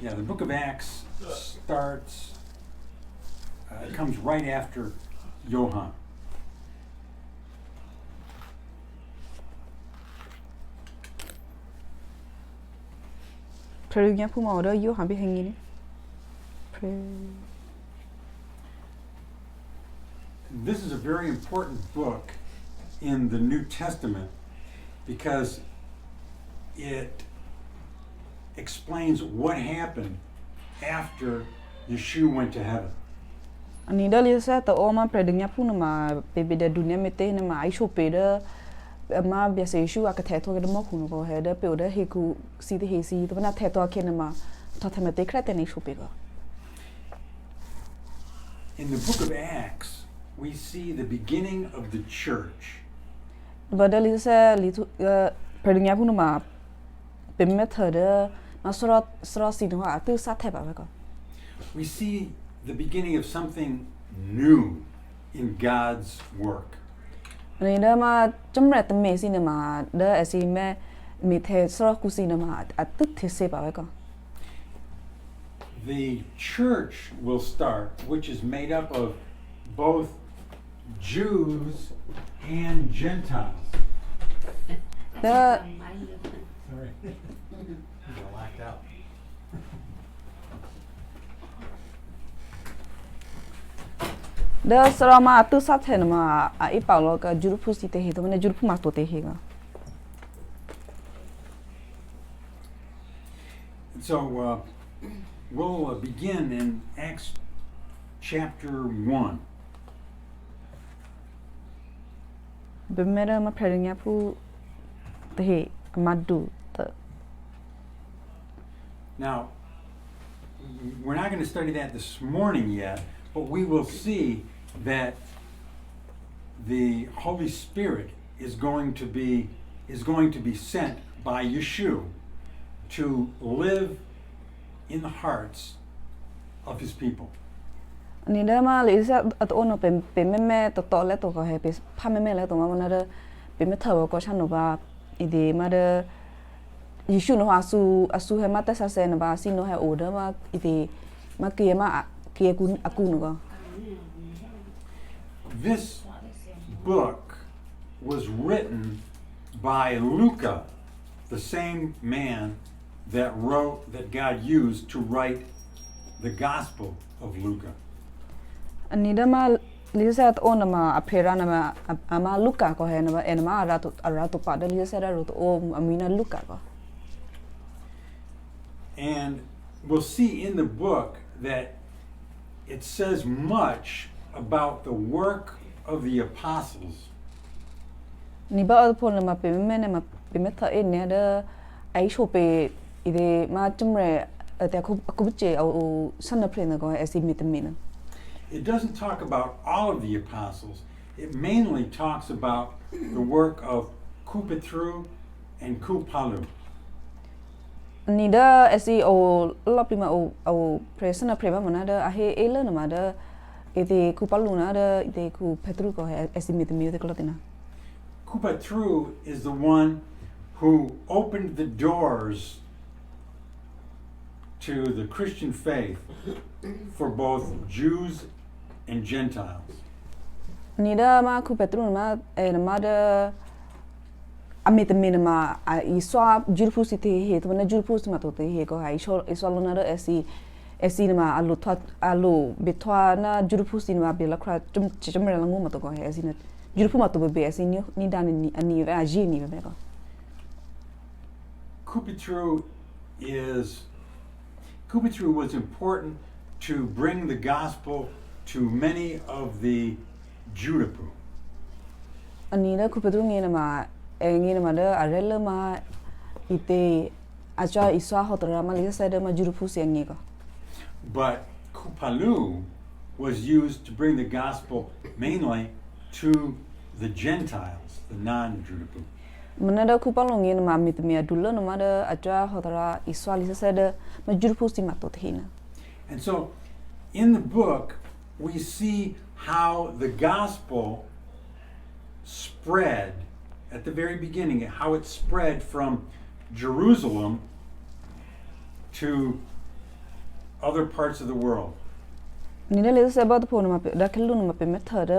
Yeah, the book of Acts starts, it comes right after Johann. Predinya puma ora yo habi hangini. This is a very important book in the New Testament because it explains what happened after Yeshua went to heaven. Ani dali sa ta oma predinya puna ma bebeda dunia mete na ma aisho peda ma biasa Yeshua ka theto ga mo kuno ko heda pe oda he ku si de he si to na theto ke na ma ta ta mete krete ni shopega. In the book of Acts, we see the beginning of the church. Badali sa litu predinya puna ma pe method na sura si no atu sa the ba ko. We see the beginning of something new in God's work. Ani da ma jamre ta me si na ma da asi me the sura ku si na ma atu the se ba ko. The church will start, which is made up of both Jews and Gentiles. The Sorry. You lacked out. the sura ma atu sa the na ma ai paulo ka jurupu si te he to ne jurupu ma to te he ga. So we'll begin in Acts chapter 1. Bemera ma predinya pu te he madu ta. Now, we're not going to study that this morning yet, but we will see that the Holy Spirit is going to be sent by Yeshua to live in the hearts of his people. Ani da ma le sa at ono pe me to le to ko he pe pha me le to ma na da pe me thaw ko chan no ba ide ma da Yeshu no asu he ma ta sa se na ba si no he order ma ide ma kia kun aku no ko. This book was written by Luca, the same man that God used to write the Gospel of Luca. Ani da ma le sa at ono ma apera na ma ama Luka ko he na ba en ma arato pa da le sa da ro to o amina Luka ko. And we'll see in the book that it says much about the work of the apostles. Ni ba po na ma pe me na ma pe me tha e ne da ai sho pe ide ma chumre ta ku che o san na pre na ko esi mit me na. It doesn't talk about all of the apostles. It mainly talks about the work of Kupetru and Kupalu. Ni da esi o la prima o pre na pre ba na da a he e le na ma da ide Kupalu na da ide ku Petru ko esi mit me de ko latina. Kupetru is the one who opened the doors to the Christian faith for both Jews and Gentiles. Ni da ma ku Petru ma na ma da amit me na ma I saw jurpu si te he to na jurpu si ma to te he ko ai so na da esi na ma alu betwa na jurpu si ma be la kra tum chimre la ngoma to ko he esi na jurpu ma to be esi ni da ni ani va ji ni be ko. Kupetru was important to bring the gospel to many of the Judapu. Ani da ku Petru ngi na ma ngi na ma da arela ma ite acha iswa hotra ma le sa da ma jurpu si ngi ko. But Kupalu was used to bring the gospel mainly to the Gentiles, the non-Judapu. Mana da ku palongi na ma mit me adulla no ma da acha hotra iswa le sa da ma jurpu si ma to te na. And so in the book, we see how the gospel spread at the very beginning, how it spread from Jerusalem to other parts of the world. นี่ได้เลยสับตัวพนมาเป็นรักลุ่นมาเป็นเมธอด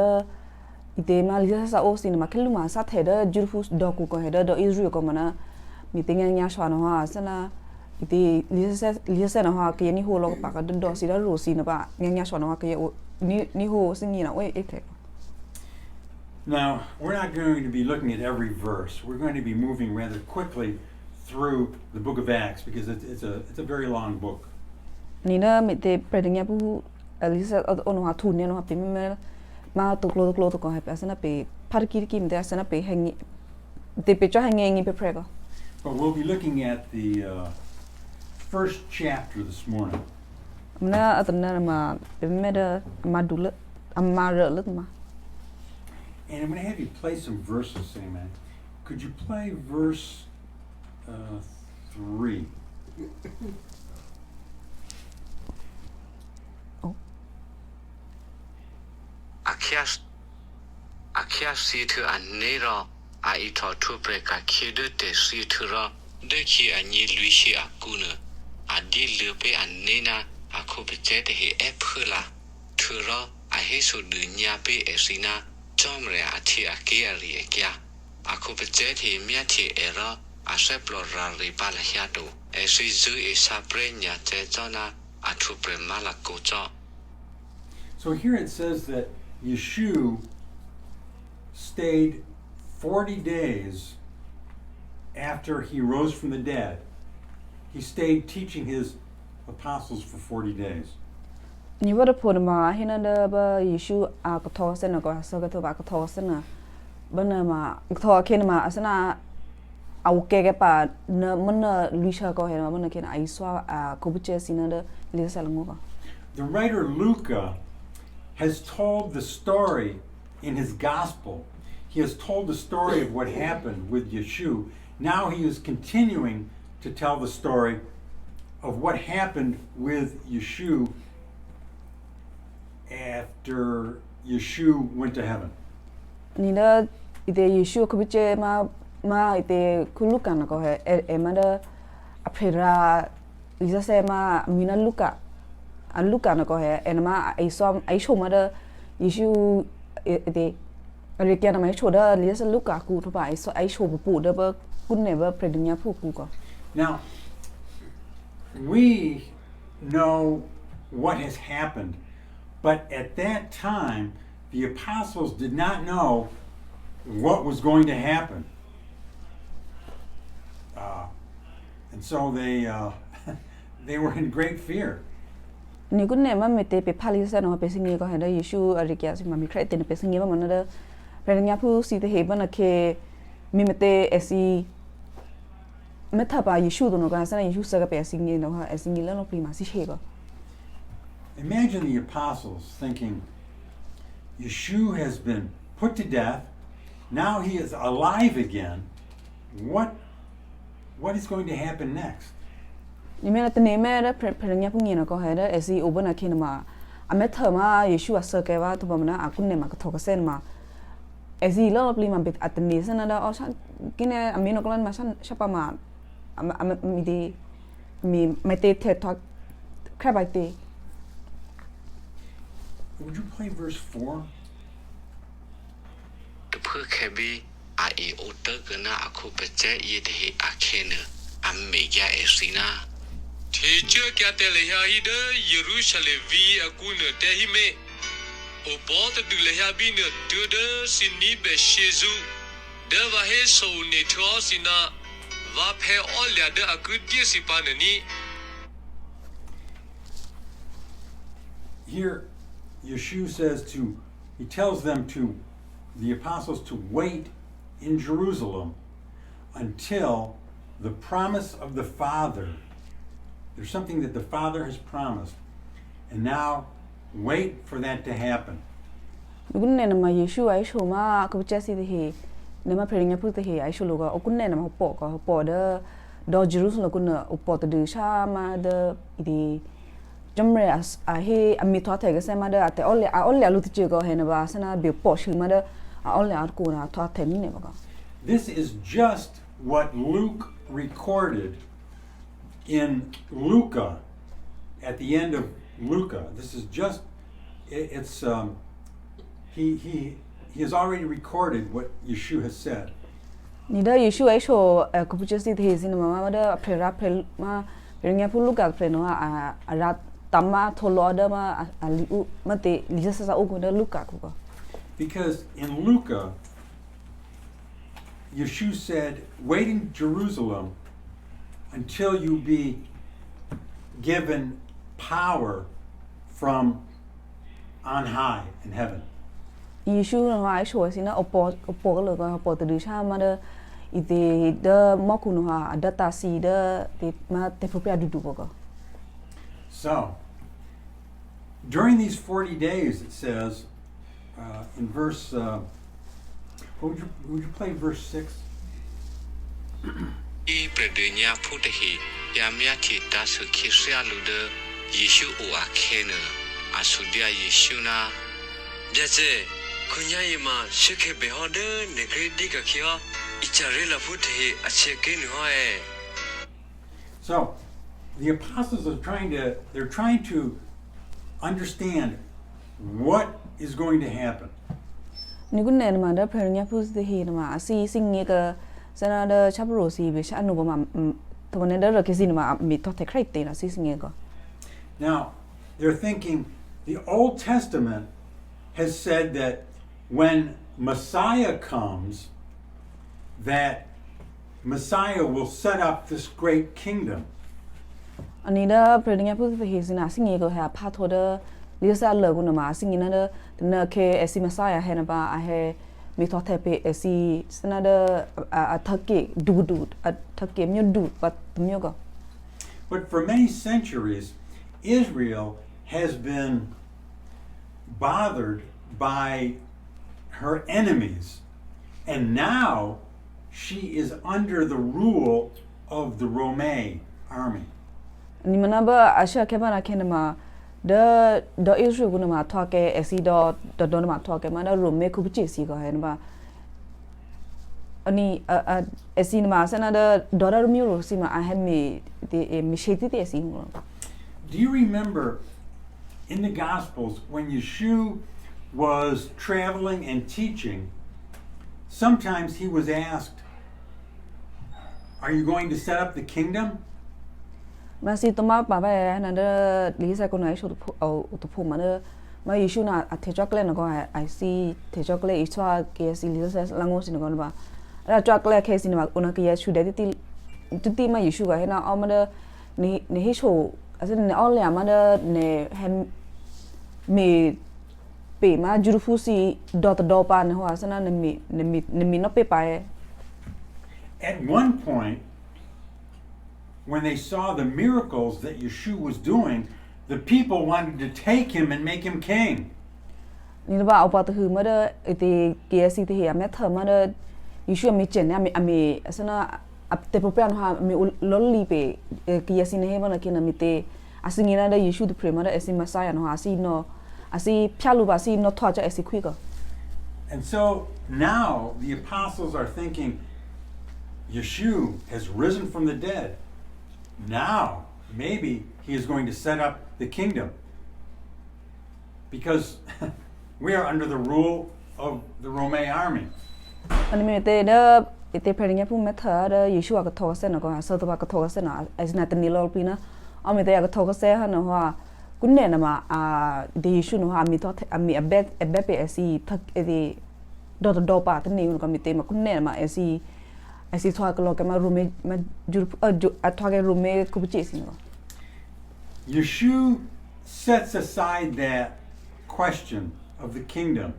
อีเดมาลิซาโอซินมาคิลุมาสัตเดจูฟูสดอกูก็เฮดออิสราเอลก็มันนะมีติงยังยาชวานว่าสนะอีเดลิซานะว่าก็ยันนี่โฮลก็ปากดอสิดาโรซินะปะยังยาชวานว่าก็นี่โฮสิงีนะเว้ยเอเท Now, we're not going to be looking at every verse. We're going to be moving rather quickly through the book of Acts because it's a very long book. นี่นะมีแต่ประเด็นยาผู้ลิซาโอนว่าทุนเนี่ยนะเป็นมาตุกโลตุกให้ไปอาศัยไปพาร์กิกิมแต่อาศัยไปแห่งเดไปจ่อแห่งงี้ไปเพรก็ But we'll be looking at the first chapter this morning. มันน่ะอัตนั้นมาเป็นไม่ได้มาดูละมาเรลึกมา And I'm going to have you play some verses, Amen. Could you play verse 3? Akia si to a nero, I eat or to break a kid de si to ra, de ki a ni luishi a guna, a di lupe a nena, a copitet he epula, to ra, a heso de nyape esina, jomre a ti a geari a gia, a copitet he miati era, a seplo rari balahiado, a si zu e sabrenya te zona, a to premala gojo. So here it says that Yeshua stayed 40 days after he rose from the dead. He stayed teaching his apostles for 40 days. นี่ว่าพูดมาเห็นนะบ่ยิชูอากทอเสนก็สกตบากทอเสนบ่นะมาทอเคนมาอสนะเอาเกะปะเนมันลุชาก็เห็นมันเคนไอสวากูบุเจสินะเดลิซาลงก็ The writer Luca has told the story in his gospel. He has told the story of what happened with Yeshua. Now he is continuing to tell the story of what happened with Yeshua after Yeshua went to heaven. นี่เด้ออีเดยิชูกูบุเจมาอีเดคุลุกันก็เฮมาเดอเพราลิซาเซมามีนาลุกะอันลูกกันก็เฮมาไอชมมาเดยิชูเดเรียกกันมาชดลิซาลูกะกูทุบไอชมปูเดบกุนเนบเพรดิญญาผู้กูก็ Now, we know what has happened, but at that time, the apostles did not know what was going to happen. And so they were in great fear. นี่กุนเนมันไม่เตไปพาลิซาเนาะไปสิงเงก็เห็นได้ยิชูอริกาสิมามีใครเตนไปสิงเงว่ามันเด้อเพรดิญญาผู้สิเตเฮบันเคมีเมเตเอซีเมทับยิชูตัวนู้นก็อาศัยยิชูสักไปสิงเงเนาะสิงเงแล้วเราปริมาสิเชก็ Imagine the apostles thinking, Yeshua has been put to death. Now he is alive again. What is going to happen next? นี่แม่ตอนนี้แม่ได้เพลงนี้พวกนี้นะก็ให้ได้สิอุบัติเหตุมาเมทับมายิชูสักว่าตัวมันนะกุนเนมาก็ทอกเส้นมาสิแล้วเราปริมาเป็นอัตนิสันนะได้ฉันกินเนี่ยมีนกลันมาฉันชอบมามีดีมีไม่เตะเททักแค่ใบเตะ Would you play verse 4? The poor cabby, I order gonna a coopete yet he a canner, and make ya a sina. Teacher Catelia hida, Jerusalem v a guna dehime. O bought the Lehabina to the Sinibe Shizu. Deva he so netrosina, Vape olia de a good disipanani. Here, Yeshua says he tells them the apostles to wait in Jerusalem until the promise of the Father. There's something that the Father has promised. And now, wait for that to happen. กุนเนนมายิชูไอชูมาก็จะสิเฮเนมาเพลงนี้พูดเฮไอชูลูกก็กุนเนนมาปอกก็ปอเดอเยรูซาเล็มกุนอุปอตดือชามาเดอีดีจำเรียเฮมีทอดเทกเซมาเดแต่ออลเลลุตจิก็เห็นว่าสนะบิวปอชื่อมาเดออลเลกูนะทอดเทนี่เนี่ยก็ This is just what Luke recorded in Luca at the end of Luca. This is just it's he has already recorded what Yeshua has said. 你的耶稣爱说可不就是这些嘛嘛的pre ra pre 嘛人家不 Luca pre no ra tamma tholo da ma aliu mate lisa sa ugo da Luca ko. Because in Luca, Yeshua said, "Wait in Jerusalem until you be given power from on high in heaven." 耶稣的话说是那opo了个opo的上嘛的ide的mo kuno ha data si de ma te propria dudu ko. So, during these 40 days, it says in verse, would you play verse 6? I predenya putehi yamiati dasu kisya lude Yeshu o akene asudia Yeshuna Jase kunya yima shike behode negredi kakyo icharela putehi acheke hoye. So, the apostles are they're trying to understand what is going to happen. Ni kun ne ma da pernya pus de he ma si singe ka sana da chapro si be sha no ma to ne da ke si ma mi to te crate na si singe ko. Now, they're thinking the Old Testament has said that when Messiah comes, that Messiah will set up this great kingdom. Ani da pernya pus de he sina singe ko ha pa to da lisa le kun ma singe na da ke esi Messiah he na ba a he mi to te pe esi sana da a thake du a thake myo du pat myo ko. But for many centuries, Israel has been bothered by her enemies, and now she is under the rule of the Roman army. Ni mana ba asha ke bana ke na ma da Israel kun ma to ke esi do ma to ke ma da Rome ku chi si ko he na ba ani esi ma sana da dollar myo si ma a he mi de mi sheti te si mo. Do you remember in the Gospels when Yeshua was traveling and teaching, sometimes he was asked, "Are you going to set up the kingdom?" Ma si to ma ba ba na da li sa ko na sho to pho ma da ma Yeshua na a the chocolate na ko I see the chocolate is wa ke si li sa lango si na ko ba ra chocolate ke si na ona ke Yeshua de ti ma Yeshua he na o ma da ni he sho asin ne all ya ma da ne hen me pe ma jurufu si do pa ne ho asana ne mi no pe pa. At one point, when they saw the miracles that Yeshua was doing, the people wanted to take him and make him king. Ni ba opa to hu ma da ite ke si te he ma tha ma da Yeshua mi chen ya mi asana te propria no ha mi lolli pe ke si ne he ma na ke na mi te asingina da Yeshua de prema da esi Messiah no asi no asi pyalu ba si no twa ja esi kwi ko. And so now the apostles are thinking, Yeshua has risen from the dead. Now maybe he is going to set up the kingdom, because we are under the rule of the Roman army. Ani me te da ite pernya pu metha da Yeshua ka tho se na ko sa to ba ka tho se na asina te ni lol pina o me te ka tho se ha no ha kunne na ma de Yeshua no ha mi to mi abet pe esi thak e do pa te ni ko mi te ma kunne ma esi thwa ka lo ka ma rume ma jur a thwa ke rume ku chi si no. Yeshua sets aside that question of the kingdom,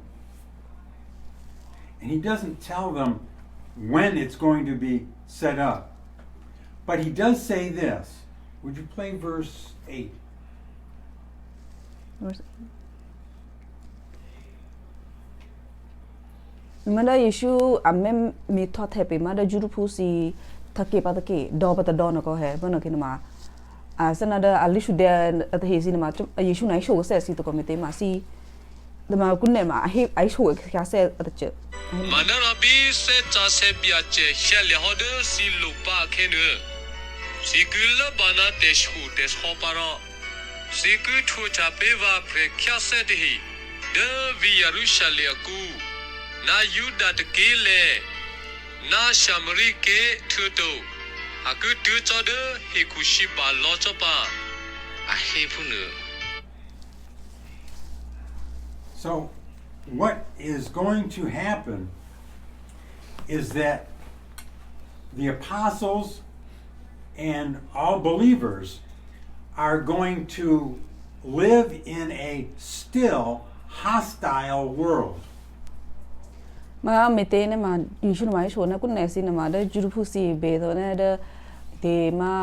and he doesn't tell them when it's going to be set up. But he does say this. Would you play verse 8? Mada Yeshua amem mi thot happy mada juru pusi thake pa take do pa do na ko he bana kinama sana da alishu de at he sinema Yeshua na show se si to komite ma si de ma kunne ma he ai show ka se at che Manara bi se cha se bia che shelle hodu si lupa khenu si gula bana te shu te so para စီကူထူချပေးပါဖရခရဆက်တဟီဒေဗီယေရုရှလင်ကူနာယူဒတ်ကေလေနာရှမရိကေထူတိုအကူတူချဒဟီကူရှိပါလောချပါအဟေဖုန So, what is going to happen is that the apostles and all believers are going to live in a still hostile world. มาเมเตเนี่ยมาอยู่ชุนมาชนนะกุนเนสินะมาได้จุดผู้สีเบตัวเนี่ยได้เดมา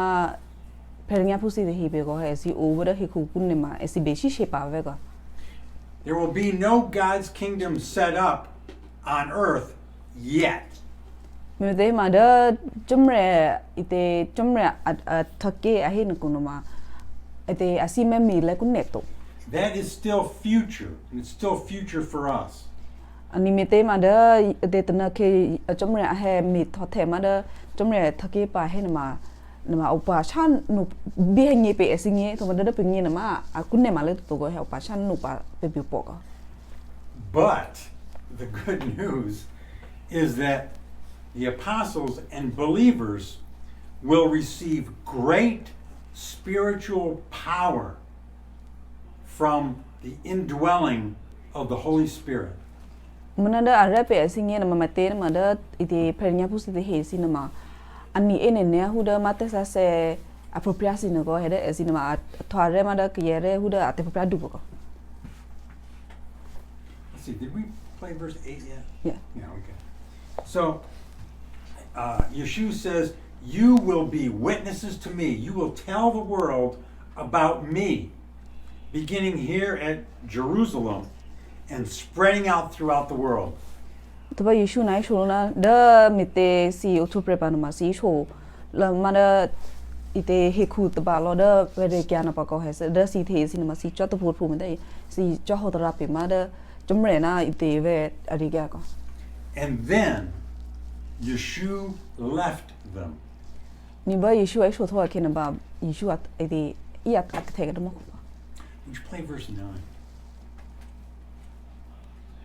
เพลงยาผู้สีที่เบก็ให้สิโอเวอร์ให้คู่กุนเนี่ยมาสิเบชิเชปาเวก็ There will be no God's kingdom set up on earth yet. เมเตมาได้จุ่มเรอิเตจุ่มเรทักเกอให้นกุนมาอิเตอาศิเมมีและกุนเนตโต That is still future, and it's still future for us. อันนี้เมเตมาได้เดตนะเคจุ่มเรให้มีทอดแถมาได้จุ่มเรทักเกปาให้นมาอุปชันนุเบียงเยเปสิเงตัวมันได้เป็นเงนะมากุนเนมาเลยตัวก็ให้อุปชันนุปาเปบิวปอก But the good news is that the apostles and believers will receive great spiritual power from the indwelling of the Holy Spirit. มันได้อะไรเปสิเงนะมาเตนะมาได้อิเดเพลงยาผู้สิเฮสินะมาอันนี้เองเนี่ยฮูดามาเตซาเซ appropriation นะก็เฮดสินะมาทวารมาได้เกยเรฮูดาอัตโปรปราดูก็ Let's see, did we play verse 8 yet? Yeah. Yeah, okay. So, Yeshua says, you will be witnesses to me. You will tell the world about me, beginning here at Jerusalem and spreading out throughout the world. ตัวยิชูนายชูนะเดมิเตซีอุทุเปรปานมาซีโชแล้วมาเดอิเตเฮคูตบาลอเดเวเรกยานะปะก็เฮสเดซีเทสินะมาซีจอตพูดพูมันได้ซีจอโหตราปิมาเดจุมเรนะอิเตเวอริกาก็ And then Yeshua left them. นี่บ่ยิชูไอโชทว่าเคนบายิชูไอเตอีอักเทกันมะ Would you play verse 9?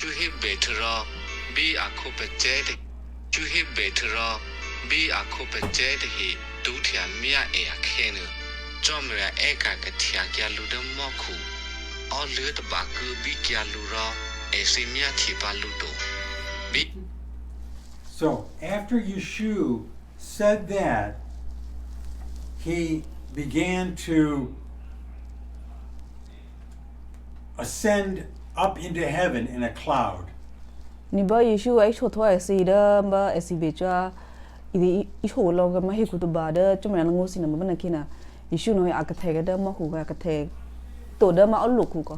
จูฮิเบทรอบีอาคูเปเจดจูฮิเบทรอบีอาคูเปเจดฮีดูเทียมียเอเคเนจอมเรเอกากะเทียกยาลูดมอคูออเลือดบาคือบีกยาลูรอเอซิมียทีบาลูโตบี So after Yeshua said that, he began to ascend up into heaven in a cloud. นี่บ่ยิชูไอโชทว่าซีเดบ่เอซีเบจาอีอีโชลองกันมาเฮกุตบาเดจุมเรนะงูสินะมันนะคินะยิชูน้อยอากะเทกะเดมะคูกะกะเทตัวเดมาอลุคูก็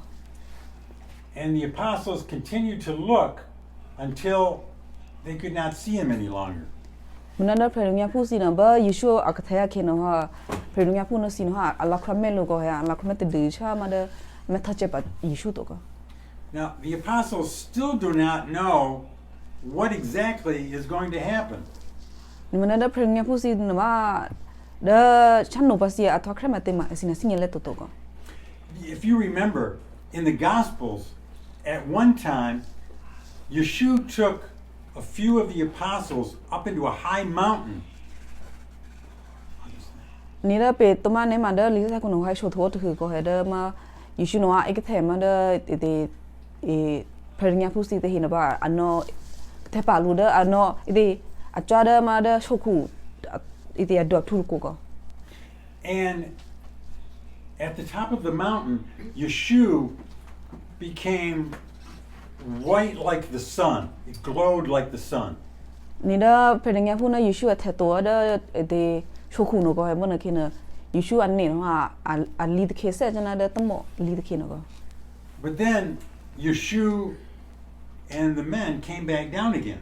And the apostles continued to look until they could not see him any longer. มันนั่นเพลงยาผู้สินะบ่ยิชูอากะเทยะคินะฮะเพลงยาผู้นะสินะฮะอัลลอฮ์ครัมเมลูก็ฮะอัลลอฮ์ครัมเมตดือชามาเดเมทัเจปะยิชูตัวก็ Now, the apostles still do not know what exactly is going to happen. นี่มันนั่นเพลงยาผู้สินะว่าเดฉันโนปะสิอะทอครัมเมตมาสินะสิเงเลตัวก็ If you remember, in the Gospels, at one time, Yeshua took a few of the apostles up into a high mountain. นี่เดเปตมาเนี่ยมาเดลิซาคุนไฮโชทวคือก็เฮเดมายิชูโนอะเอกเทมาเดเดเพลงยาผู้สิเตหินะบ่อันโนเทปาลูเดอันโนเดอะจาเดมาเดโชคูอีเดดอกทูกูก็ And at the top of the mountain, Yeshua became white like the sun. It glowed like the sun. นี่เดเพลงยาผู้นะยิชูอะเทตัวเดเดโชคูโนก็เฮมันนะคินะยิชูอันนี้เนาะอะลีดเคเซจนะเดตมอลีดเคนะก็ But then Yeshua and the men came back down again.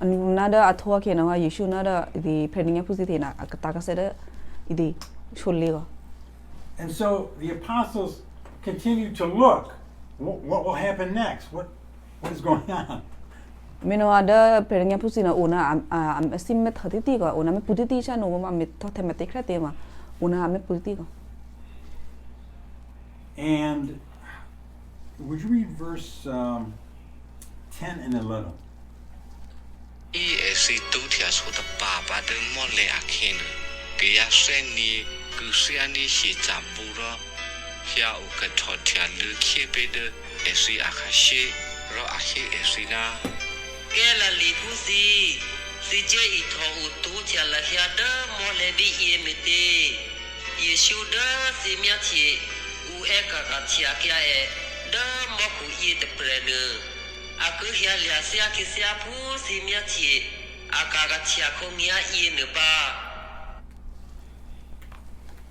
อันนี้น่าเดอะทัวเคนะว่ายิชูน่าเดดีเพลงยาผู้สิเทนะอะตากะเซเดอีเดชลลีก็ And so the apostles continued to look. What will happen next? What is going on? เมนูอาเดเพลงยาผู้สินะโอนะซิมเมทติก็โอนะเมปุติติชาโนมาเมทอเทมติคราเตมาโอนะเมปุติก็ And would you read verse 10 and 11? si tu thia so ta pa pa de mo le akhin ke ya se ni ku se ani shi cha pu ro hia u ka tho thia lu khe pe de si akhashi ro akhi si na ke la li pu si je I tho u tu thia la hia de mo le di ye me te Yesu de si mya chi u e ka ka thia kya e de mo ku ye de pre ne a cứ hia lia sia ki sia pu si mya chi a ka ga chia ko mia ye ne ba.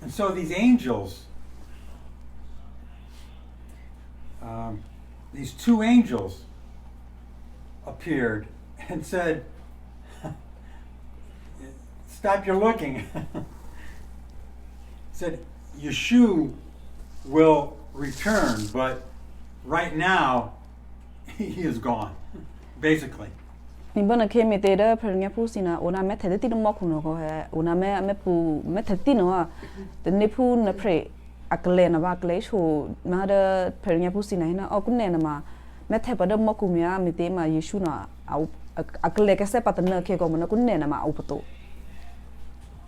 And so these angels, these two angels appeared and said, stop your looking. Said, Yeshua will return, but right now, he is gone, basically. Ni bana ke me te da pernya pu sina ona me the ti mo kuno ko he ona me pu me the ti no de ne pu na pre akle na ba kle sho ma da pernya pu sina na o kunne na ma me the pa da mo ku mya me te ma Yesu na au akle ke se pa na ke ko mo na kunne na ma au pato.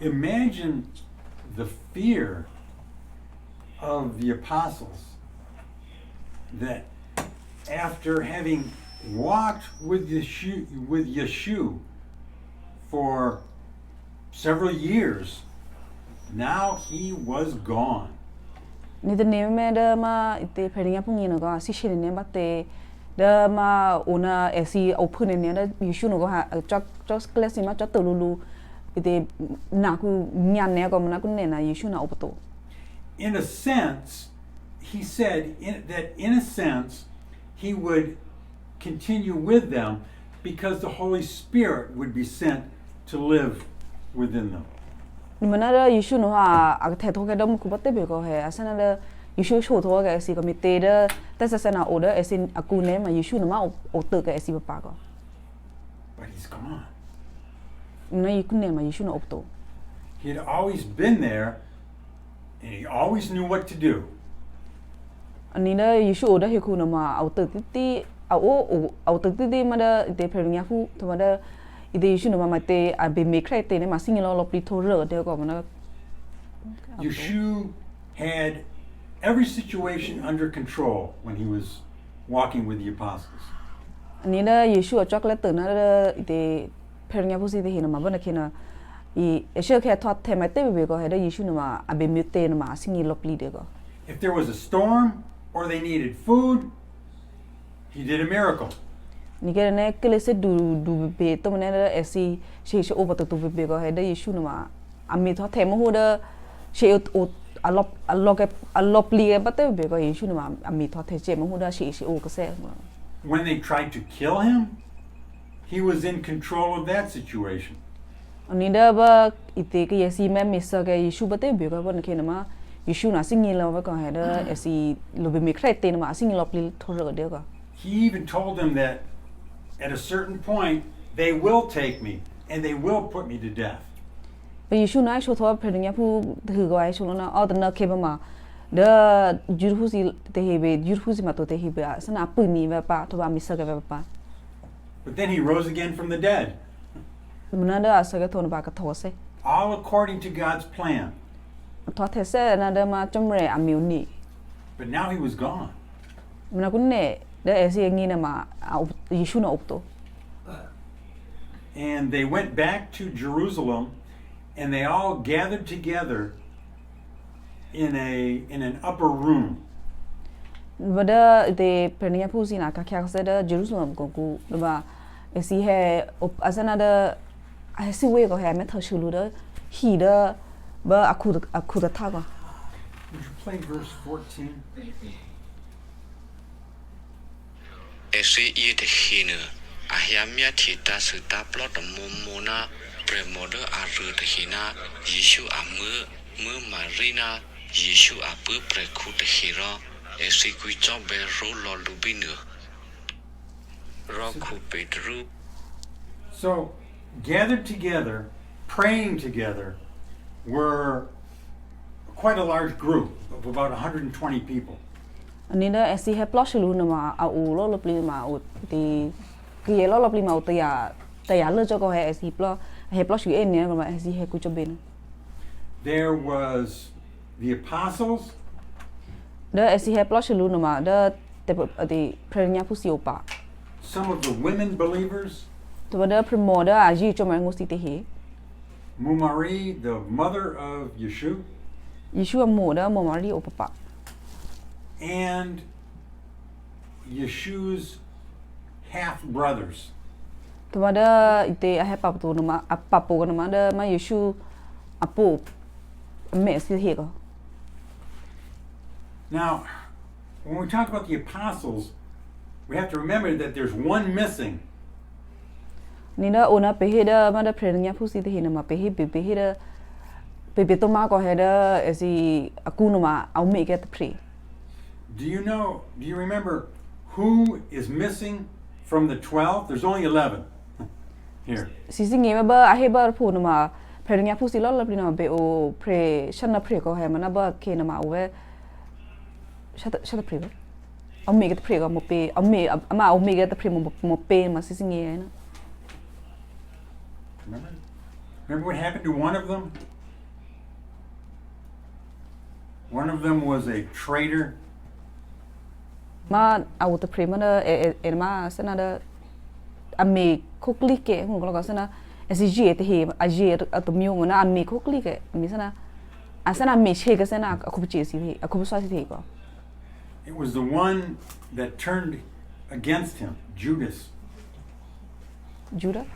Imagine the fear of the apostles that after having walked with Yeshua for several years, now he was gone. Ni de ne me da ma ite pernya pu ni no ga si shi ne ba te da ma ona esi open ne da Yesu no ga just class ma cha to lu ite na ku nya ne ko na ku ne na Yesu na opato. In a sense, he said that in a sense he would continue with them because the Holy Spirit would be sent to live within them. Mana da Yesu no ha a the to ke dom ku batte be ko he asana da Yesu sho to ga si ko mi te da ta sa sana o da esin aku ne ma Yesu no ma o te ka esi pa ko. But he's gone. Na yiku ne ma Yesu na opto. He had always been there and he always knew what to do. Ani da Yesu o da he ku no ma au te ti au te ti ma da te pernya fu to ma da ide Yesu no ma te a be me krai te ne ma sing lo pli to re de ko ma na. Yeshua had every situation under control when he was walking with the apostles. Ani da Yesu a chocolate na da ide pernya fu si de he no ma ba na ke na I eshe ke thot the ma te be ko he da Yesu no ma a be me te no ma sing lo pli de ko. If there was a storm or they needed food, he did a miracle. Ni ke ne kele se du be to ne da esi she o ba to be ko he da Yesu no ma a me thot the mo ho da she o a lo pli ba te be ko Yesu no ma a me thot the che mo ho da she o ko se. When they tried to kill him, he was in control of that situation. Ani da ba ite ke yesi me misa ke Yesu ba te be ko ba ne ke na ma Yesu na sing lo ba ko he da esi lo be me krai te na ma sing lo pli to re de ko. He even told them that at a certain point, they will take me and they will put me to death. Ba Yesu na sho tho pe nya pu thu ko ai sho na o da na ke ba ma da jurhu si te he be jurhu si ma to te he be sana pu ni ba pa to ba misa ke ba pa. But then he rose again from the dead, Mana da asa ke to na ba ka tho se. all according to God's plan. Tho the se na da ma chom re a miu ni. But now he was gone. Mana kun ne da esi ngi na ma Yesu na opto. And they went back to Jerusalem and they all gathered together in an upper room. Ba da te pe nya pu si na ka kya se da Jerusalem ko ku ba esi he asana da ai si we ko he me tho shulu da hi da ba aku da tha ko. Would you play verse 14? Esi ye de hina a hia mya thi ta su ta plot mo na premodo a ru de hina Yesu a mu Marina Yesu a pu pre khu de hira esi ku cho be ro lo lu bi nu ro khu Pedro. So, gathered together, praying together, were quite a large group of about 120 people. Ni da esi he plus lu na ma au lo pli ma u ti ki lo pli ma u ta ya lo cho ko he esi plus yu en ne ma esi he ku cho ben. There was the apostles, Da esi he plus lu na ma da te prenya pu si opa. some of the women believers, To da primo da aji cho ma ngosi te he. Mumari, the mother of Yeshua, Yeshua mo da mo mari o papa. and Yeshua's half brothers. To da ite a he pa to na ma apapo na ma da ma Yeshu apo me si he ko. Now, when we talk about the apostles, we have to remember that there's one missing. Ni da ona pe he da ma da prenya pu si te he na ma pe he da pe to ma ko he da esi aku no ma au me ke te pre. Do you remember who is missing from the 12? There's only 11 here. Si nge ba a he ba pu no ma prenya pu si lo pli na be o pre shana pre ko he ma na ba ke na ma o we shata pre. Au me ke te pre ko mo pe au me ke te pre mo pe ma si nge na. Remember what happened to one of them? One of them was a traitor. Ma au te pre ma da e ma sana da a me ko klike hun ko sana e si je te he a je a to myo na a me ko klike mi sana a sana me che ka sana a ko che si he a ko sa si he ko. It was the one that turned against him, Judas. Judah?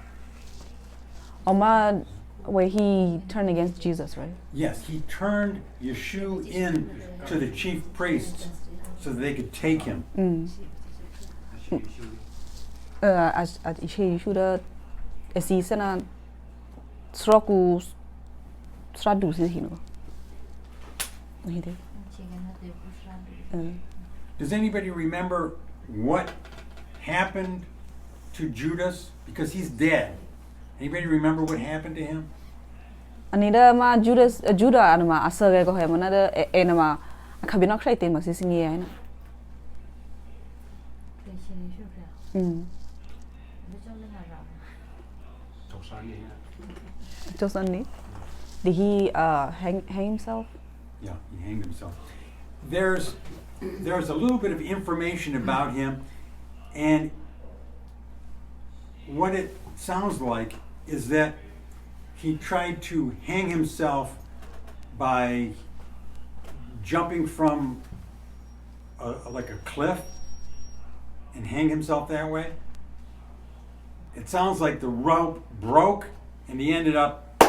Oma, where he turned against Jesus, right? Yes, he turned Yeshua in to the chief priests so that they could take him. As he should have, as he said, Sroku Stradu, he know. He did. Does anybody remember what happened to Judas? Because he's dead. Anybody remember what happened to him? Anida ma Judah anama asage ko he manada enama kabina krite ma sisingi ya na. Josanni. Did he hang himself? Yeah, he hanged himself. There's a little bit of information about him, and what it sounds like is that he tried to hang himself by jumping from like a cliff and hang himself that way. It sounds like the rope broke and he ended up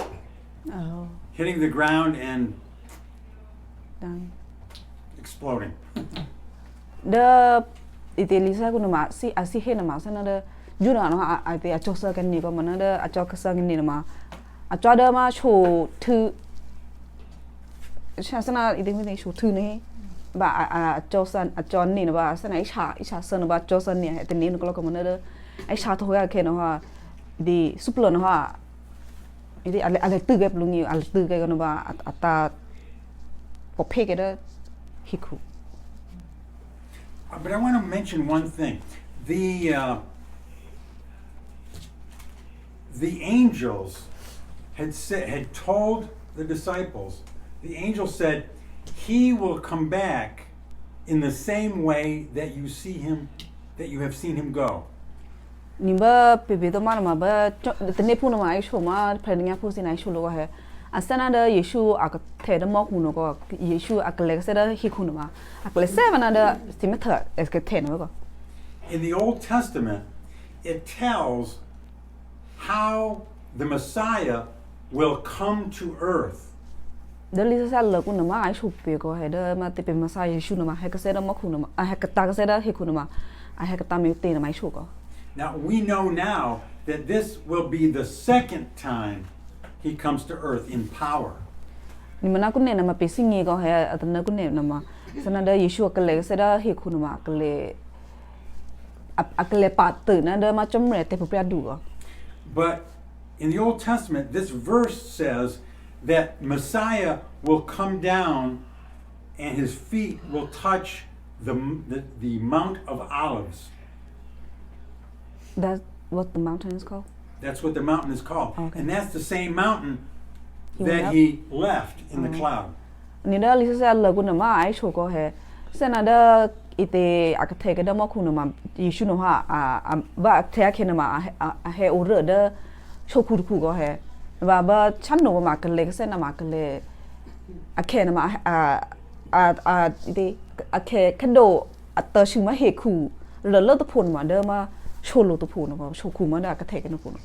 hitting the ground and exploding. The Lisa kunama si asi he nama sana da Judah no a te a chosa kan ni ko mana da a choka sang ni nama a choda ma cho thu sana ide mi cho thu ni ba a chosan a chon ni ba sana isha sana ba chosan ni te ni ko mana da ai sha tho ya ke no ha di suplo no ha ide ale tu ge plungi ale tu ge no ba ata po pe ge da hiku. But I want to mention one thing. The angels had told the disciples. The angel said, "He will come back in the same way that you see him, that you have seen him go." Nimba pepe to mana ma ba tene pu na ma ai sho ma phenya pu sin ai sho lo ha asana da Yeshu ak the da mo ku no ko Yeshu ak le se da hi ku no ma ak le se na da simetha es ke the no ko. In the Old Testament, it tells how the Messiah will come to earth. Da li sa le ku no ma ai sho pe ko ha da ma te pe ma sa Yeshu no ma ha ka se da mo ku no ma ha ka ta ka se da hi ku no ma ai ha ka ta me te na mai sho ko. Now, we know now that this will be the second time he comes to earth in power. Ni mana ku ne na ma pe singi ko ha atana ku ne na ma sana da Yeshu ak le se da hi ku no ma ak le pa te na da ma chom re te pu pra du ko. But in the Old Testament, this verse says that Messiah will come down and his feet will touch the Mount of Olives. That's what the mountain is called. That's what the mountain is called. Okay. And that's the same mountain He went that up? he left in the cloud. Nida lisa la guna ma ai choko he. Senada ite akate da mo kuno ma Yeshu no ha ba te ke na ma a he o re da choku ku go he. Ba chan no ma ka le sen na ma ka le ake na ma ite ake kendo ta shu ma he ku le le to phun ma da ma cholo to phun ma choku ma da ka te ke na phun.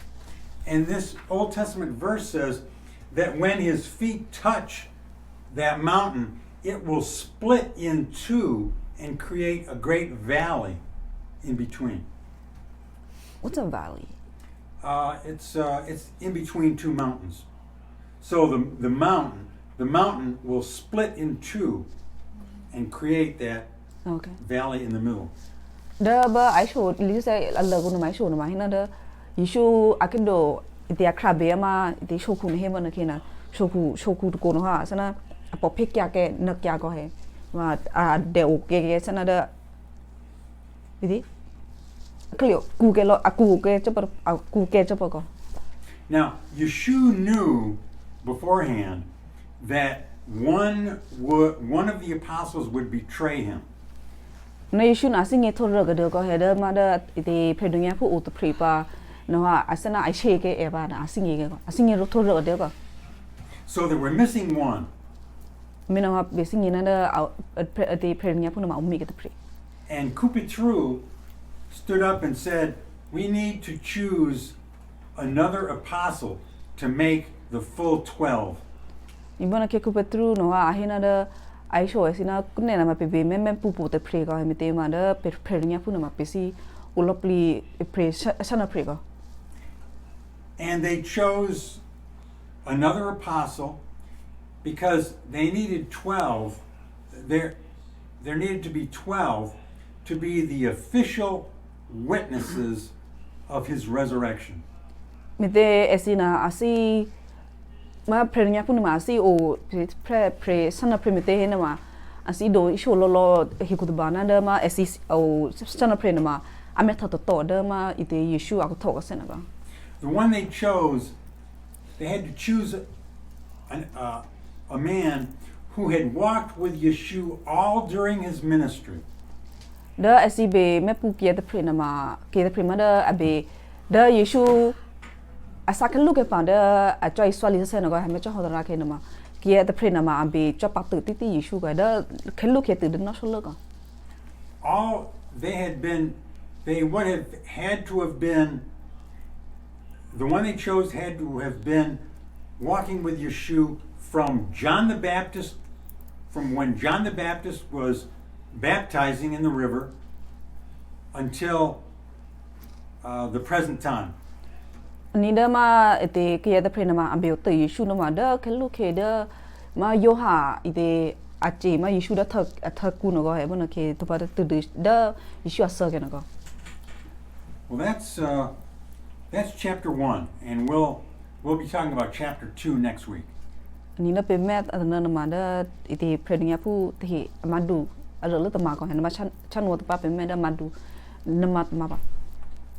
And this Old Testament verse says that when his feet touch that mountain, it will split in two and create a great valley in between. What's a valley? It's in between two mountains. So the mountain will split in two and create that Okay. valley in the middle. Da ba ai show lisa la guna mai show na ma hina da Yeshu akendo ite akrabe ma ite choku ne he ma na kena choku ko no ha sana apo pek ya ke nak ya ko he ma de o ke sana da idi klio ku ke lo aku ke chapa ko. Now, Yeshu knew beforehand that one of the apostles would betray him. Na Yeshu na singe thor ga de ko he da ma da ite predunya pu o to prepa no ha asana ai che ke e ba na singe ro thor ga de ko. So they were missing one. Mina ha be singe na da ite predunya pu no ma umi ke to pre. And Kupitru stood up and said, "We need to choose another apostle to make the full 12." Ibona ke ku Petru no a hina da ai show sina kunne na ma pe be men pu te pre ga me te ma da pre nya pu na ma pe si ulopli pre sana pre ga. And they chose another apostle because they needed 12. There needed to be 12 to be the official witnesses of his resurrection. Me te esina asi ma pre nya pu na ma asi o pre sana pre me te na ma asi do show lo he ku ba na da ma asi o sana pre na ma a me ta to da ma ite Yeshu a ko to ka ba. The one they chose, they had to choose a man who had walked with Yeshu all during his ministry. Da asi be me pu ke te pre na ma ke te pre ma da abe da Yeshu asaka look at da a choi swali sa na ga me cho hodra ke na ma ke te pre na ma abe cho pa tu ti Yeshu ga da ke look at the no so look. All they would have had to have been, the one they chose had to have been walking with Yeshu from when John the Baptist was baptizing in the river until the present time. Ni da ma ite ke te pre na ma abe te Yeshu no ma da ke look ke da ma yo ha ite a che ma Yeshu da thak ku no ga he bona ke to pa tu da Yeshu asa ke na ga. Well, that's chapter 1, and we'll be talking about chapter 2 next week. Ni na pe met na ma da ite pre nya pu te ma du a lo ta ma ko he na ma chan wo ta pa pe me da ma du na ma ba.